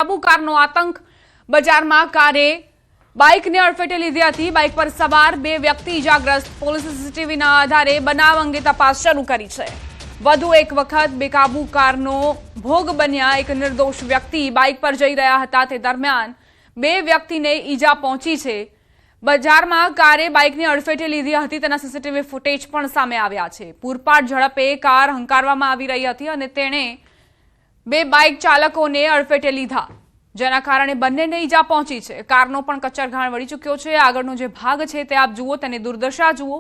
બેકાબુ કારનો આતંક। બજારમાં કારે બાઇકને અડફેટે લીધી હતી। બાઇક પર સવાર બે વ્યક્તિ ઇજાગ્રસ્ત। પોલીસે સીસીટીવીના આધારે બનાવ અંગે તપાસ શરૂ કરી છે। વધુ એક વખત બેકાબુ કારનો ભોગ બન્યા એક નિર્દોષ વ્યક્તિ બાઇક પર જઈ રહ્યા હતા તે દરમિયાન બે વ્યક્તિને ઈજા પહોંચી છે। બજારમાં કારે બાઇકને અડફેટે લીધી હતી તેના સીસીટીવી ફૂટેજ પણ સામે આવ્યા છે। પૂરપાટ ઝડપે કાર હંકારવામાં આવી રહી હતી અને તેણે બે બાઇક ચાલકોને અડફેટે લીધા જેના કારણે બંનેને ઈજા પહોંચી છે। કારનો પણ કચરઘાણ વળી ચૂક્યો છે। આગળનો જે ભાગ છે તે આપ જુઓ, તેની દુર્દશા જુઓ।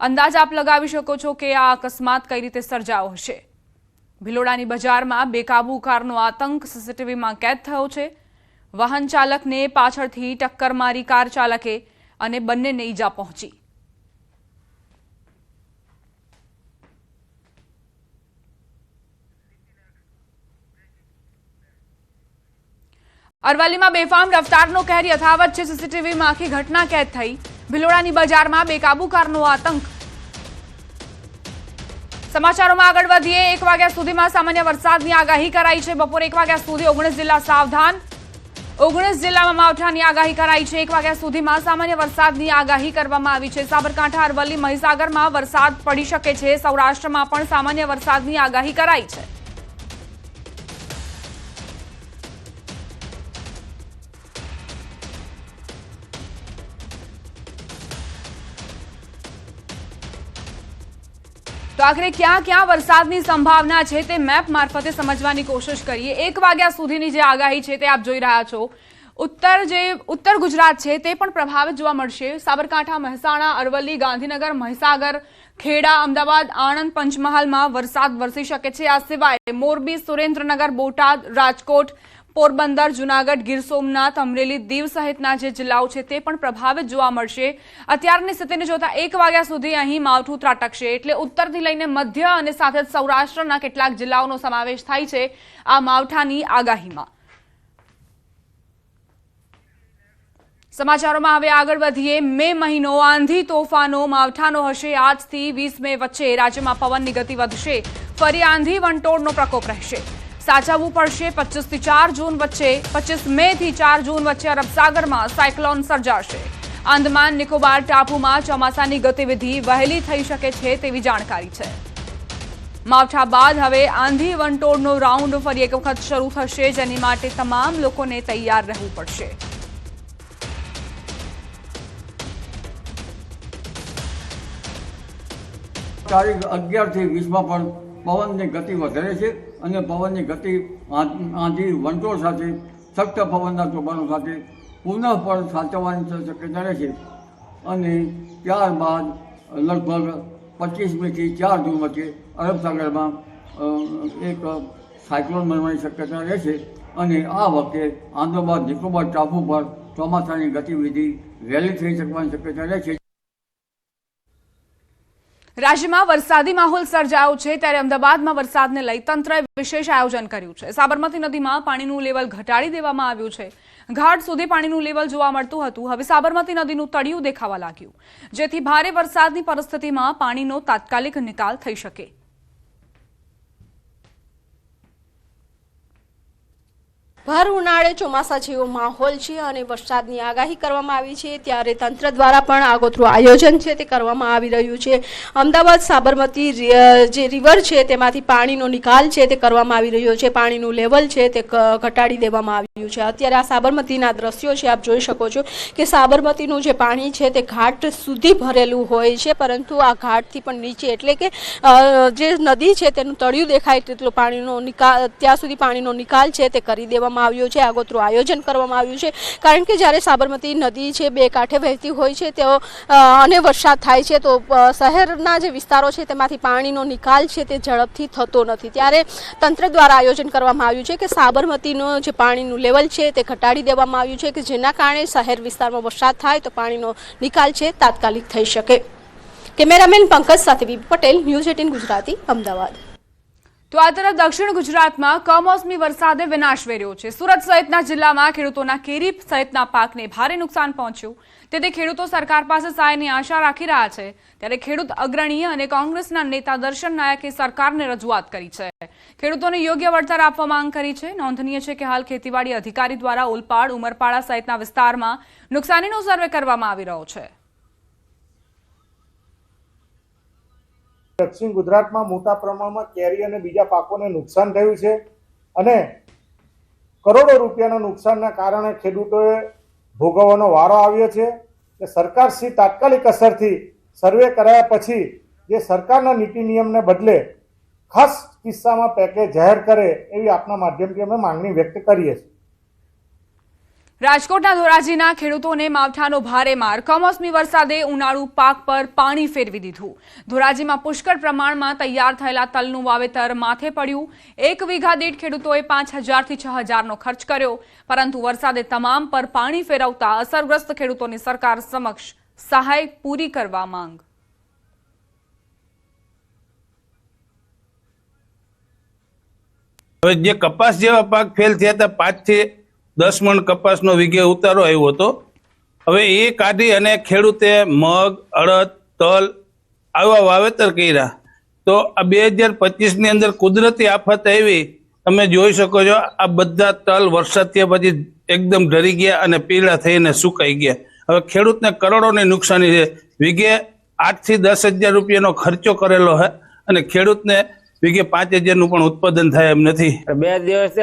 અંદાજ આપ લગાવી શકો છો કે આ અકસ્માત કઈ રીતે સર્જાયો હશે। ભિલોડાની બજારમાં બેકાબુ કારનો આતંક સીસીટીવીમાં કેદ થયો છે। વાહન ચાલકને પાછળથી ટક્કર મારી કાર ચાલકે અને બંનેને ઈજા પહોંચી। અરવલ્લીમાં બેફામ રફતારનો કહેર યથાવત છે। સીસીટીવીમાં આખી ઘટના કેદ થઈ। ભિલોડાની બજારમાં બેકાબુ કારનો આતંક। સમાચારોમાં આગળ વધીએ। 1 વાગ્યા સુધીમાં સામાન્ય વરસાદની આગાહી કરાઈ છે। બપોરે 1 વાગ્યા સુધી 19 જિલ્લા સાવધાન। 19 જિલ્લામાં માવઠાની આગાહી કરાઈ છે। 1 વાગ્યા સુધીમાં સામાન્ય વરસાદની આગાહી કરવામાં આવી છે। સાબરકાંઠા, અરવલ્લી, મહીસાગરમાં વરસાદ પડી શકે છે। સૌરાષ્ટ્રમાં પણ સામાન્ય વરસાદની આગાહી કરાઈ છે। તો આખરે ક્યાં ક્યાં વરસાદની સંભાવના છે તે મેપ મારફતે સમજવાની કોશિશ કરીએ। 1 વાગ્યા સુધીની જે આગાહી છે તે આપ જોઈ રહ્યા છો। ઉત્તર ગુજરાત છે તે પણ પ્રભાવિત જોવા મળશે। સાબરકાંઠા, મહેસાણા, અરવલ્લી, ગાંધીનગર, મહીસાગર, ખેડા, અમદાવાદ, આણંદ, પંચમહાલમાં વરસાદ વરસી શકે છે। આ સિવાય મોરબી, સુરેન્દ્રનગર, બોટાદ, રાજકોટ, પોરબંદર, જૂનાગઢ, ગીર સોમનાથ, અમરેલી, દીવ સહિતના જે જિલ્લાઓ છે તે પણ પ્રભાવિત જોવા મળશે। અત્યારની સ્થિતિને જોતા 1 વાગ્યા સુધી અહીં માવઠું ત્રાટકશે એટલે ઉત્તરથી લઈને મધ્ય અને સાથે સૌરાષ્ટ્રના કેટલાક જિલ્લાઓનો સમાવેશ થાય છે આ માવઠાની આગાહીમાં। સમાચારોમાં હવે આગળ વધીએ। મે મહિનો આંધી તોફાનો માવઠાનો હશે। આજથી 20 મે વચ્ચે રાજ્યમાં પવનની ગતિ વધશે। ફરી આંધી વંટોળનો પ્રકોપ રહેશે। સાચવવું પડશે। 25 થી 4 જૂન વચ્ચે 25 મે થી 4 જૂન વચ્ચે અરબ સાગરમાં સાયક્લોન સર્જાશે। આંદામાન નિકોબાર ટાપુમાં ચોમાસાની ગતિવિધિ વહેલી થઈ શકે છે તેવી જાણકારી છે। માવઠા બાદ હવે આંધી વંટોળનો રાઉન્ડ ફરી એક વખત શરૂ થશે જેની માટે તમામ લોકોને તૈયાર રહેવું પડશે। તારીખ 11 થી 20 માં પણ પવનની ગતિ વધારે છે અને પવનની ગતિ આંધી વંટોળ સાથે સખ્ત પવનના તોફાનો સાથે પુનઃ પણ સાચવવાની શક્યતા રહેશે અને ત્યારબાદ લગભગ 25 મે થી 4 જૂન વચ્ચે અરબ સાગરમાં એક સાયક્લોન બનવાની શક્યતા રહેશે અને આ વખતે આંદામાન નિકોબાર ટાપુ પર ચોમાસાની ગતિવિધિ વહેલી થઈ શકવાની શક્યતા રહેશે। રાજ્યમાં વરસાદી માહોલ સર્જાયો છે ત્યારે અમદાવાદમાં વરસાદને લઈ તંત્રએ વિશેષ આયોજન કર્યું છે। સાબરમતી નદીમાં પાણીનું લેવલ ઘટાડી દેવામાં આવ્યું છે। ઘાટ સુધી પાણીનું લેવલ જોવા મળતું હતું, હવે સાબરમતી નદીનું તળિયું દેખાવા લાગ્યું જેથી ભારે વરસાદની પરિસ્થિતિમાં પાણીનો તાત્કાલિક નિકાલ થઈ શકે। ભર ઉનાળે ચોમાસા જેવો માહોલ છે અને વરસાદની આગાહી કરવામાં આવી છે ત્યારે તંત્ર દ્વારા પણ આગોતરું આયોજન છે તે કરવામાં આવી રહ્યું છે। અમદાવાદ સાબરમતી જે રિવર છે તેમાંથી પાણીનો નિકાલ છે તે કરવામાં આવી રહ્યો છે। પાણીનું લેવલ છે તે ઘટાડી દેવામાં આવ્યું છે। અત્યારે આ સાબરમતીના દ્રશ્યો છે આપ જોઈ શકો છો કે સાબરમતીનું જે પાણી છે તે ઘાટ સુધી ભરેલું હોય છે પરંતુ આ ઘાટથી પણ નીચે એટલે કે જે નદી છે તેનું તળિયું દેખાય તેટલો પાણીનો નિકાલ ત્યાં સુધી પાણીનો નિકાલ છે તે કરી દેવામાં આવ્યો છે। આગોતરું આયોજન કરવામાં આવ્યું છે કારણ કે જ્યારે સાબરમતી નદી છે બે કાંઠે વહેતી હોય છે તેઓ અને વરસાદ થાય છે તો શહેરના જે વિસ્તારો છે તેમાંથી પાણીનો નિકાલ છે તે ઝડપથી થતો નથી ત્યારે તંત્ર દ્વારા આયોજન કરવામાં આવ્યું છે કે સાબરમતીનું જે પાણીનું લેવલ છે તે ઘટાડી દેવામાં આવ્યું છે કે જેના કારણે શહેર વિસ્તારમાં વરસાદ થાય તો પાણીનો નિકાલ છે તાત્કાલિક થઈ શકે। કેમેરામેન પંકજ સાથે બીબી પટેલ, ન્યૂઝ 18 ગુજરાતી, અમદાવાદ। તો આ તરફ દક્ષિણ ગુજરાતમાં કમોસમી વરસાદે વિનાશ વેર્યો છે। સુરત સહિતના જિલ્લામાં ખેડૂતોના કેરી સહિતના પાકને ભારે નુકસાન પહોંચ્યું તેથી ખેડૂતો સરકાર પાસે સહાયની આશા રાખી રહ્યા છે। ત્યારે ખેડૂત અગ્રણી અને કોંગ્રેસના નેતા દર્શન નાયકે સરકારને રજૂઆત કરી છે। ખેડૂતોને યોગ્ય વળતર આપવા માંગ કરી છે। નોંધનીય છે કે હાલ ખેતીવાડી અધિકારી દ્વારા ઓલપાડ, ઉમરપાડા સહિતના વિસ્તારમાં નુકસાનીનો સર્વે કરવામાં આવી રહ્યો છે। દક્ષિણ ગુજરાતમાં મોટા પ્રમાણમાં કેરી અને બીજા પાકોને નુકસાન થયું છે અને કરોડો રૂપિયાના નુકસાનના કારણે ખેડૂતોએ ભોગવવાનો વારો આવ્યો છે। કે સરકારશ્રી તાત્કાલિક અસરથી સર્વે કરાયા પછી જે સરકારના નીતિ નિયમને બદલે ખાસ કિસ્સામાં પેકેજ જાહેર કરે એવી આપના માધ્યમથી અમે માંગણી વ્યક્ત કરીએ છીએ। રાજકોટના ધોરાજીના ખેડૂતોને માવઠાનો ભારે માર। કમોસમી વરસાદે ઉનાળુ પાક પર પાણી ફેરવી દીધું। ધોરાજીમાં પુષ્કળ પ્રમાણમાં તૈયાર થયેલા તલનું વાવેતર માથે પડ્યું। 1 વીઘા દીઠ ખેડૂતોએ 5,000 થી 6,000નો ખર્ચ કર્યો, પરંતુ વરસાદે તમામ પર પાણી ફેરવતા અસરગ્રસ્ત ખેડૂતોની સરકાર સમક્ષ સહાય પૂરી કરવા માંગ। હવે જે કપાસ જેવા પાક ફેલ થયા હતા 5 થી 10 મણ કપાસનો વીઘે ઉતારો આવ્યો હતો। હવે એ કાઢી અને ખેડૂતે મગ, અડદ, તલ આવા વાવેતર કર્યા। તો આ 2025ની અંદર કુદરતી આફત આવી, તમે જોઈ શકો છો આ બધા તલ વરસાદ થયા પછી એકદમ ઢરી ગયા અને પીળા થઈને સુકાઈ ગયા। હવે ખેડૂતને કરોડોની નુકસાની છે। વીઘે 8 થી 10,000 રૂપિયાનો ખર્ચો કરેલો છે અને ખેડૂતને વીઘે 5,000નું પણ ઉત્પાદન થાય એમ નથી। 2 દિવસ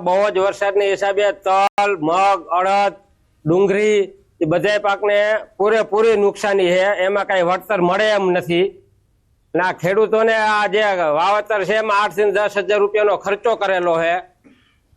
બહુ જ વરસાદના હિસાબે તલ, મગ, અડદ, ડુંગળી એ બધા પાકને પૂરેપૂરી નુકસાની છે। એમાં કઈ વળતર મળે એમ નથી। અને આ ખેડૂતોને આ જે વાવેતર છે એમાં 8 થી 10,000 રૂપિયાનો ખર્ચો કરેલો છે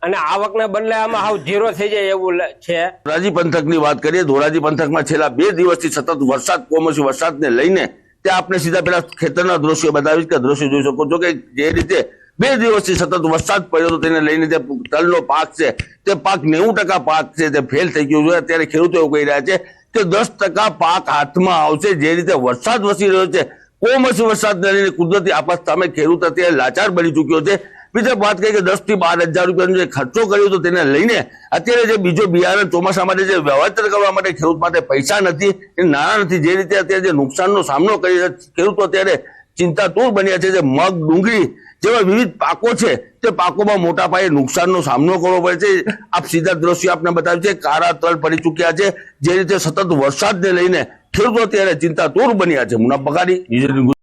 અને આવકને બદલે આમાં હાવ ઝીરો થઈ જાય એવું છે। ધોરાજી પંથકની વાત કરીએ, ધોરાજી પંથકમાં છેલ્લા 2 દિવસથી સતત વરસાદ, કમોસમી વરસાદને લઈને ત્યાં આપણે સીધા પેલા ખેતરના દ્રશ્યો બતાવીશ કે દ્રશ્યો જોઈ શકો છો કે જે રીતે 2 દિવસથી સતત વરસાદ પડ્યો હતો તેને લઈને જે તલનો પાક છે તે પાક 90% પાક છે તે ફેલ થઈ ગયો છે। અત્યારે ખેડૂતો એવું કહી રહ્યા છે કે 10% પાક હાથમાં આવશે। જે રીતે વરસાદ વસી રહ્યો છે, કમોસમી વરસાદને લઈને કુદરતી આફત સામે ખેડૂત અત્યારે લાચાર બની ચૂક્યો છે। બીજા વાત કરી કે 10 થી 12,000 રૂપિયાનો જે ખર્ચો કર્યો હતો તેને લઈને અત્યારે જે બીજો બિયારણ ચોમાસા માટે જે વાવેતર કરવા માટે ખેડૂત માટે પૈસા નથી, એ નાણાં નથી। જે રીતે અત્યારે જે નુકસાનનો સામનો કરી ખેડૂતો અત્યારે ચિંતાતુર બન્યા છે। જે મગ, ડુંગળી જેવા વિવિધ પાકો છે તે પાકોમાં મોટા પાયે નુકસાનનો સામનો કરવો પડે છે। આપ સીધા દ્રશ્યો આપને બતાવ્યું છે, કાળા તલ પડી ચૂક્યા છે। જે રીતે સતત વરસાદને લઈને ખેડૂતો અત્યારે ચિંતાતુર બન્યા છે। મુનાફ બગાડી,